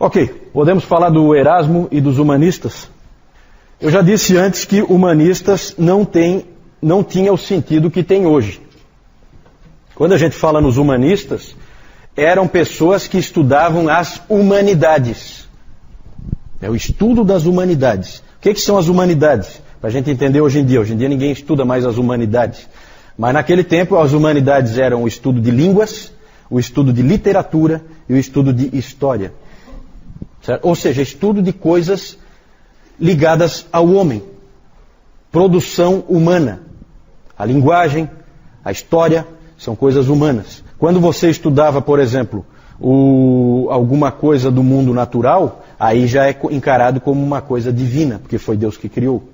Ok, podemos falar do Erasmo e dos humanistas? Eu já disse antes que humanistas não tinha o sentido que tem hoje. Quando a gente fala nos humanistas, eram pessoas que estudavam as humanidades. É o estudo das humanidades. O que são as humanidades? Para a gente entender hoje em dia. Hoje em dia ninguém estuda mais as humanidades. Mas naquele tempo as humanidades eram o estudo de línguas, o estudo de literatura e o estudo de história. Certo? Ou seja, estudo de coisas ligadas ao homem. Produção humana. A linguagem, a história, são coisas humanas. Quando você estudava, por exemplo, alguma coisa do mundo natural, aí já é encarado como uma coisa divina, porque foi Deus que criou.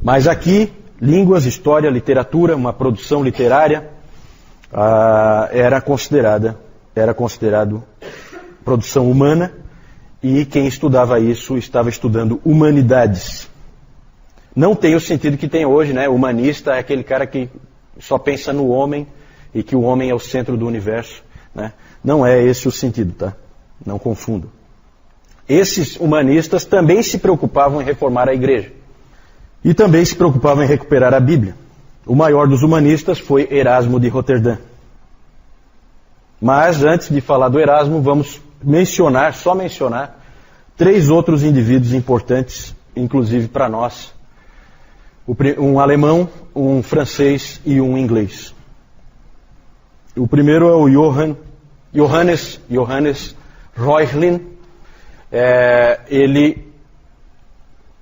Mas aqui, línguas, história, literatura, uma produção literária, era considerado produção humana, e quem estudava isso estava estudando humanidades. Não tem o sentido que tem hoje, né? Humanista é aquele cara que só pensa no homem e que o homem é o centro do universo, né? Não é esse o sentido, tá? Não confunda. Esses humanistas também se preocupavam em reformar a igreja. E também se preocupavam em recuperar a Bíblia. O maior dos humanistas foi Erasmo de Roterdã. Mas antes de falar do Erasmo, vamos só mencionar 3 outros indivíduos importantes, inclusive para nós. Um alemão, um francês e um inglês. O primeiro é o Johannes Reuchlin. Ele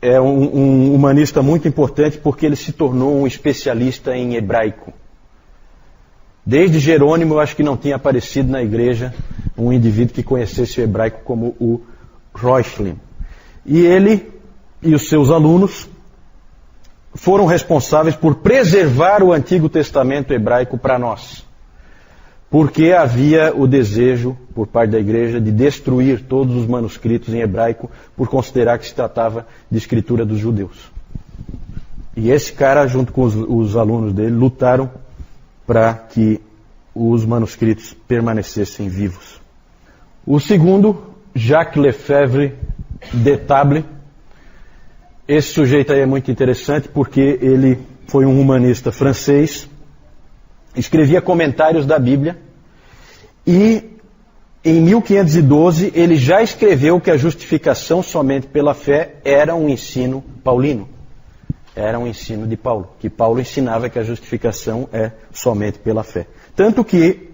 é um humanista muito importante porque ele se tornou um especialista em hebraico. Desde Jerônimo, eu acho que não tinha aparecido na igreja um indivíduo que conhecesse o hebraico como o Reuchlin. E ele e os seus alunos foram responsáveis por preservar o Antigo Testamento hebraico para nós. Porque havia o desejo, por parte da igreja, de destruir todos os manuscritos em hebraico, por considerar que se tratava de escritura dos judeus. E esse cara, junto com os alunos dele, lutaram para que os manuscritos permanecessem vivos. O segundo, Jacques Lefebvre d'Etable. Esse sujeito aí é muito interessante porque ele foi um humanista francês, escrevia comentários da Bíblia e em 1512 ele já escreveu que a justificação somente pela fé era um ensino paulino. Era um ensino de Paulo, que Paulo ensinava que a justificação é somente pela fé. Tanto que,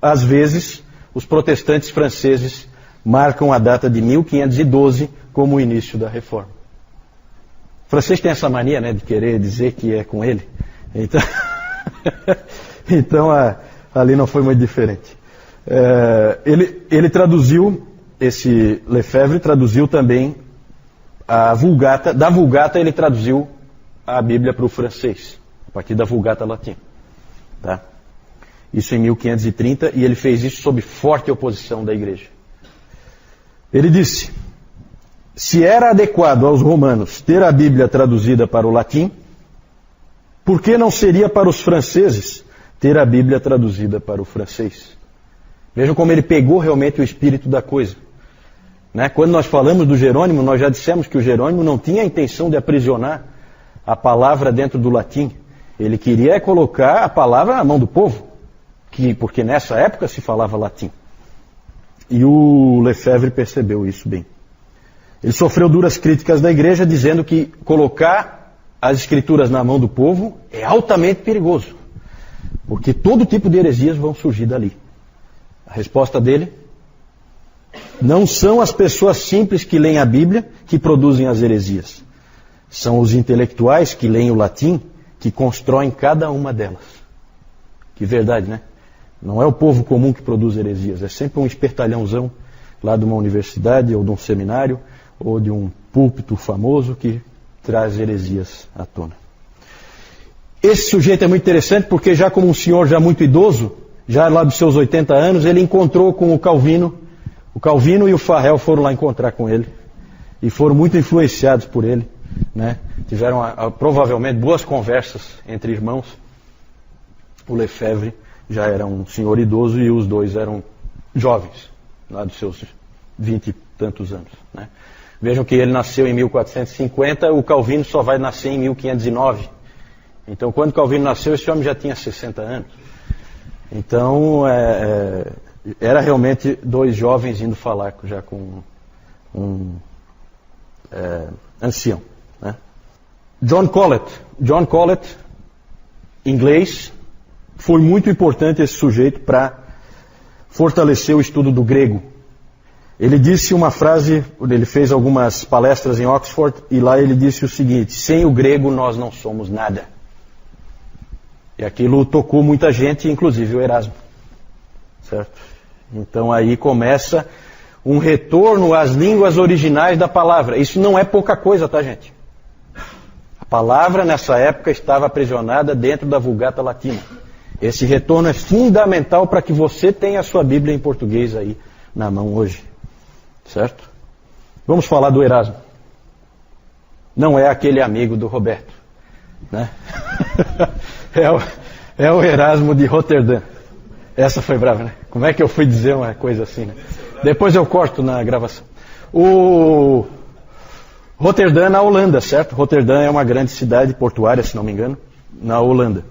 às vezes, os protestantes franceses marcam a data de 1512 como o início da Reforma. O francês tem essa mania, né, de querer dizer que é com ele. Então ali não foi muito diferente. Ele traduziu, esse Lefebvre traduziu também a Vulgata. Da Vulgata ele traduziu a Bíblia para o francês, a partir da Vulgata latina. Tá? Isso em 1530, e ele fez isso sob forte oposição da igreja. Ele disse: se era adequado aos romanos ter a Bíblia traduzida para o latim, por que não seria para os franceses ter a Bíblia traduzida para o francês? Vejam como ele pegou realmente o espírito da coisa. Né? Quando nós falamos do Jerônimo, nós já dissemos que o Jerônimo não tinha a intenção de aprisionar a palavra dentro do latim. Ele queria colocar a palavra na mão do povo, porque nessa época se falava latim. E o Lefebvre percebeu isso bem. Ele sofreu duras críticas da igreja, dizendo que colocar as escrituras na mão do povo é altamente perigoso, porque todo tipo de heresias vão surgir dali. A resposta dele: não são as pessoas simples que leem a Bíblia que produzem as heresias. São os intelectuais que leem o latim que constroem cada uma delas. Que verdade, né? Não é o povo comum que produz heresias, é sempre um espertalhãozão lá de uma universidade ou de um seminário ou de um púlpito famoso que traz heresias à tona. Esse sujeito é muito interessante porque já como um senhor já muito idoso, já lá dos seus 80 anos, ele encontrou com o Calvino. O Calvino e o Farel foram lá encontrar com ele e foram muito influenciados por ele. Né? Tiveram provavelmente boas conversas entre irmãos. O Lefebvre já era um senhor idoso e os dois eram jovens, lá dos seus 20 e tantos anos, né? Vejam que ele nasceu em 1450, o Calvino só vai nascer em 1509. Então, quando Calvino nasceu, esse homem já tinha 60 anos. Então, era realmente dois jovens indo falar já com um ancião, né? John Colet, inglês, foi muito importante esse sujeito para fortalecer o estudo do grego. Ele disse uma frase, ele fez algumas palestras em Oxford, e lá ele disse o seguinte: sem o grego nós não somos nada. E aquilo tocou muita gente, inclusive o Erasmo. Certo? Então aí começa um retorno às línguas originais da palavra. Isso não é pouca coisa, tá, gente? A palavra nessa época estava aprisionada dentro da Vulgata Latina. Esse retorno é fundamental para que você tenha a sua Bíblia em português aí na mão hoje. Certo? Vamos falar do Erasmo. Não é aquele amigo do Roberto, né? É o Erasmo de Roterdã. Essa foi brava, né? Como é que eu fui dizer uma coisa assim, né? Depois eu corto na gravação. O Roterdã na Holanda, certo? Roterdã é uma grande cidade portuária, se não me engano, na Holanda.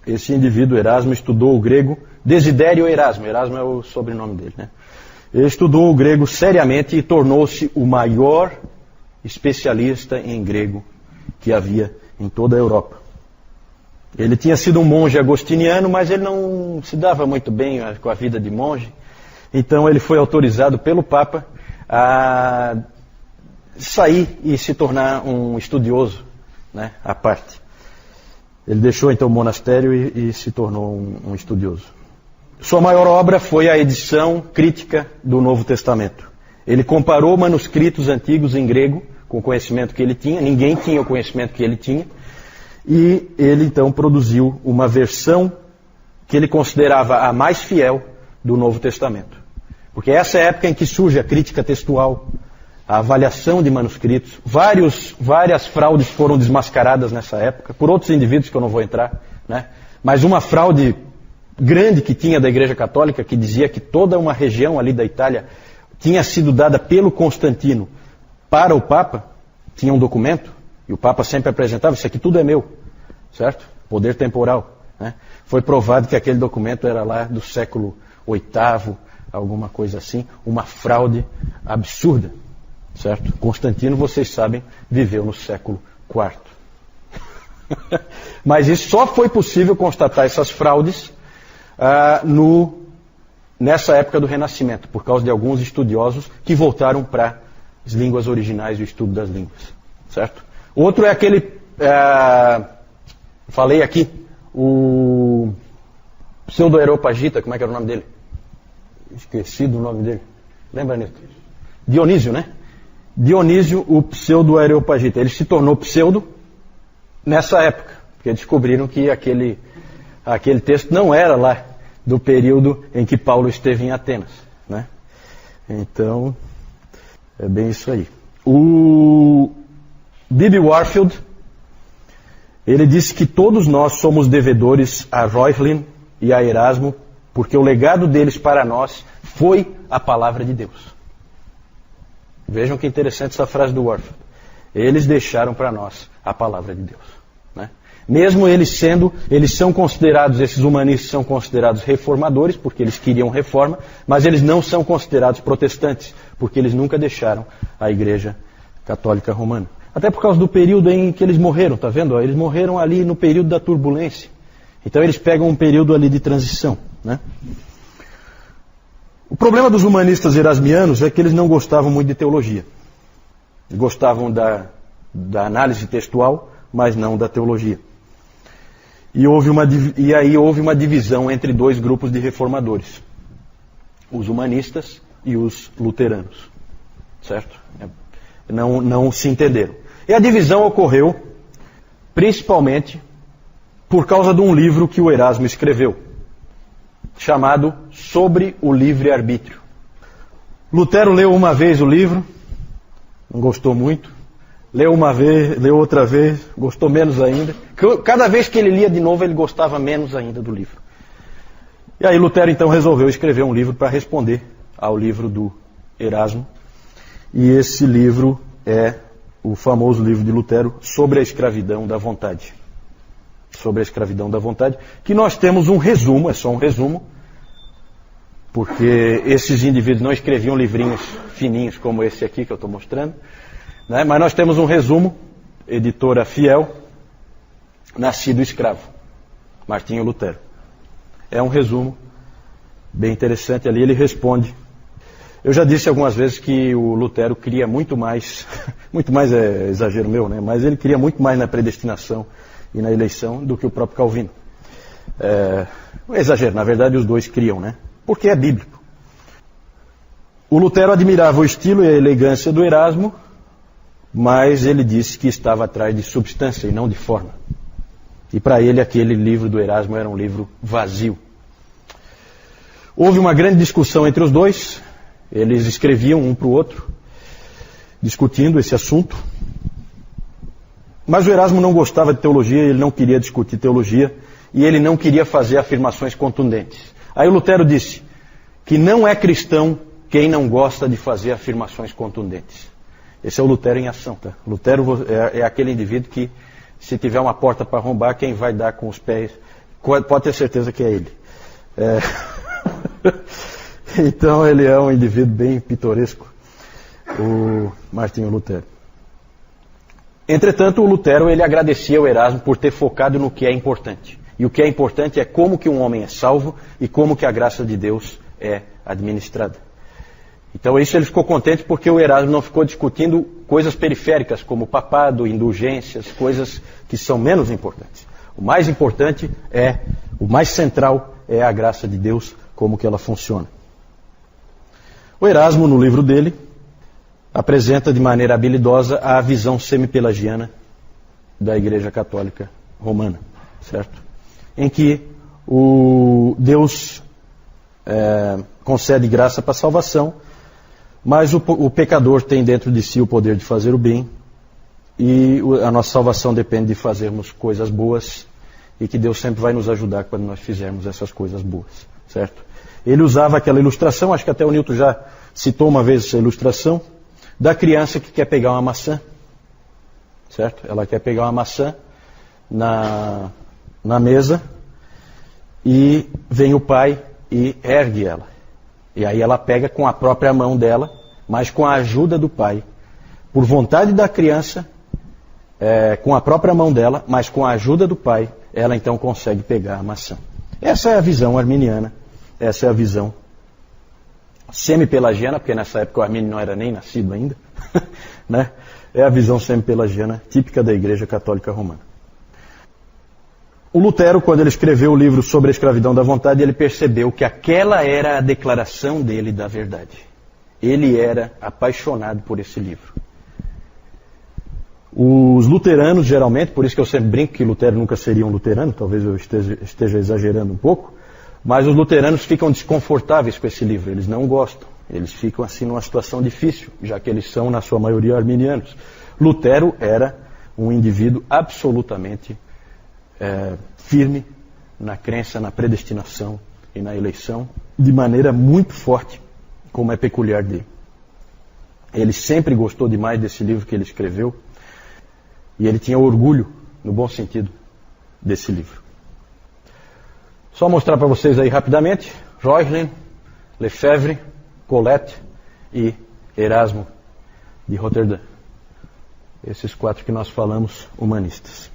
Esse indivíduo, Erasmo, estudou o grego. Desidério Erasmo. Erasmo é o sobrenome dele, né? Ele estudou o grego seriamente e tornou-se o maior especialista em grego que havia em toda a Europa. Ele tinha sido um monge agostiniano, mas ele não se dava muito bem com a vida de monge. Então ele foi autorizado pelo Papa a sair e se tornar um estudioso, né, à parte. Ele deixou então o monastério e se tornou um estudioso. Sua maior obra foi a edição crítica do Novo Testamento. Ele comparou manuscritos antigos em grego com o conhecimento que ele tinha. Ninguém tinha o conhecimento que ele tinha. E ele então produziu uma versão que ele considerava a mais fiel do Novo Testamento. Porque essa é a época em que surge a crítica textual, a avaliação de manuscritos. Várias fraudes foram desmascaradas nessa época, por outros indivíduos que eu não vou entrar, né? Mas uma fraude grande que tinha da Igreja Católica, que dizia que toda uma região ali da Itália tinha sido dada pelo Constantino para o Papa, tinha um documento, e o Papa sempre apresentava: isso aqui tudo é meu, certo? Poder temporal, né? Foi provado que aquele documento era lá do século VIII, alguma coisa assim, uma fraude absurda, certo? Constantino, vocês sabem, viveu no século IV. Mas isso só foi possível constatar essas fraudes nessa época do Renascimento, por causa de alguns estudiosos que voltaram para as línguas originais e o estudo das línguas, certo? Outro é aquele, falei aqui, o pseudo-areopagita, como é que era o nome dele? Esqueci do nome dele. Lembra, Nilton? Dionísio, né? Dionísio, o pseudo-areopagita. Ele se tornou pseudo nessa época, porque descobriram que aquele texto não era lá do período em que Paulo esteve em Atenas, né? Então, é bem isso aí. O B.B. Warfield, ele disse que todos nós somos devedores a Reuchlin e a Erasmo, porque o legado deles para nós foi a palavra de Deus. Vejam que interessante essa frase do Warfield. Eles deixaram para nós a palavra de Deus, né? Mesmo eles são considerados, esses humanistas são considerados reformadores, porque eles queriam reforma, mas eles não são considerados protestantes, porque eles nunca deixaram a Igreja Católica Romana. Até por causa do período em que eles morreram, tá vendo? Eles morreram ali no período da turbulência. Então eles pegam um período ali de transição, né? O problema dos humanistas erasmianos é que eles não gostavam muito de teologia. Gostavam da análise textual, mas não da teologia. E aí houve uma divisão entre dois grupos de reformadores: os humanistas e os luteranos, certo? Não se entenderam. E a divisão ocorreu principalmente por causa de um livro que o Erasmo escreveu, chamado Sobre o Livre-Arbítrio. Lutero leu uma vez o livro, não gostou muito. Leu uma vez, leu outra vez, gostou menos ainda. Cada vez que ele lia de novo, ele gostava menos ainda do livro. E aí Lutero então resolveu escrever um livro para responder ao livro do Erasmo. E esse livro é o famoso livro de Lutero sobre a escravidão da vontade. Sobre a escravidão da vontade, que nós temos um resumo, é só um resumo, porque esses indivíduos não escreviam livrinhos fininhos como esse aqui que eu estou mostrando, né? Mas nós temos um resumo, editora Fiel, Nascido Escravo, Martinho Lutero. É um resumo bem interessante ali, ele responde. Eu já disse algumas vezes que o Lutero queria muito mais, muito mais é exagero meu, né? Mas ele queria muito mais na predestinação e na eleição do que o próprio Calvino. É exagero, na verdade os dois criam, né? Porque é bíblico. O Lutero admirava o estilo e a elegância do Erasmo, mas ele disse que estava atrás de substância e não de forma. E para ele aquele livro do Erasmo era um livro vazio. Houve uma grande discussão entre os dois. Eles escreviam um para o outro, discutindo esse assunto. Mas o Erasmo não gostava de teologia, ele não queria discutir teologia, e ele não queria fazer afirmações contundentes. Aí o Lutero disse que não é cristão quem não gosta de fazer afirmações contundentes. Esse é o Lutero em ação, tá? Lutero é aquele indivíduo que, se tiver uma porta para arrombar, quem vai dar com os pés, pode ter certeza que é ele. Então ele é um indivíduo bem pitoresco, o Martinho Lutero. Entretanto, o Lutero ele agradecia ao Erasmo por ter focado no que é importante. E o que é importante é como que um homem é salvo e como que a graça de Deus é administrada. Então isso ele ficou contente porque o Erasmo não ficou discutindo coisas periféricas como papado, indulgências, coisas que são menos importantes. O mais importante o mais central é a graça de Deus, como que ela funciona. O Erasmo, no livro dele, apresenta de maneira habilidosa a visão semi-pelagiana da Igreja Católica Romana, certo? Em que o Deus concede graça para a salvação, mas o pecador tem dentro de si o poder de fazer o bem, e a nossa salvação depende de fazermos coisas boas, e que Deus sempre vai nos ajudar quando nós fizermos essas coisas boas, certo? Ele usava aquela ilustração, acho que até o Newton já citou uma vez essa ilustração, da criança que quer pegar uma maçã, certo? Ela quer pegar uma maçã na mesa, e vem o pai e ergue ela. E aí ela pega com a própria mão dela, mas com a ajuda do pai, por vontade da criança, com a própria mão dela, mas com a ajuda do pai, ela então consegue pegar a maçã. Essa é a visão arminiana, essa é a visão semi-pelagiana, porque nessa época o Armínio não era nem nascido ainda, né? É a visão semi-pelagiana típica da Igreja Católica Romana. O Lutero, quando ele escreveu o livro sobre a escravidão da vontade, ele percebeu que aquela era a declaração dele da verdade. Ele era apaixonado por esse livro. Os luteranos, geralmente, por isso que eu sempre brinco que Lutero nunca seria um luterano, talvez eu esteja exagerando um pouco, mas os luteranos ficam desconfortáveis com esse livro, eles não gostam, eles ficam assim numa situação difícil, já que eles são, na sua maioria, arminianos. Lutero era um indivíduo absolutamente firme na crença, na predestinação e na eleição, de maneira muito forte, como é peculiar dele. Ele sempre gostou demais desse livro que ele escreveu, e ele tinha orgulho, no bom sentido, desse livro. Só mostrar para vocês aí rapidamente, Reuchlin, Lefebvre, Colette e Erasmo de Roterdã. Esses 4 que nós falamos, humanistas.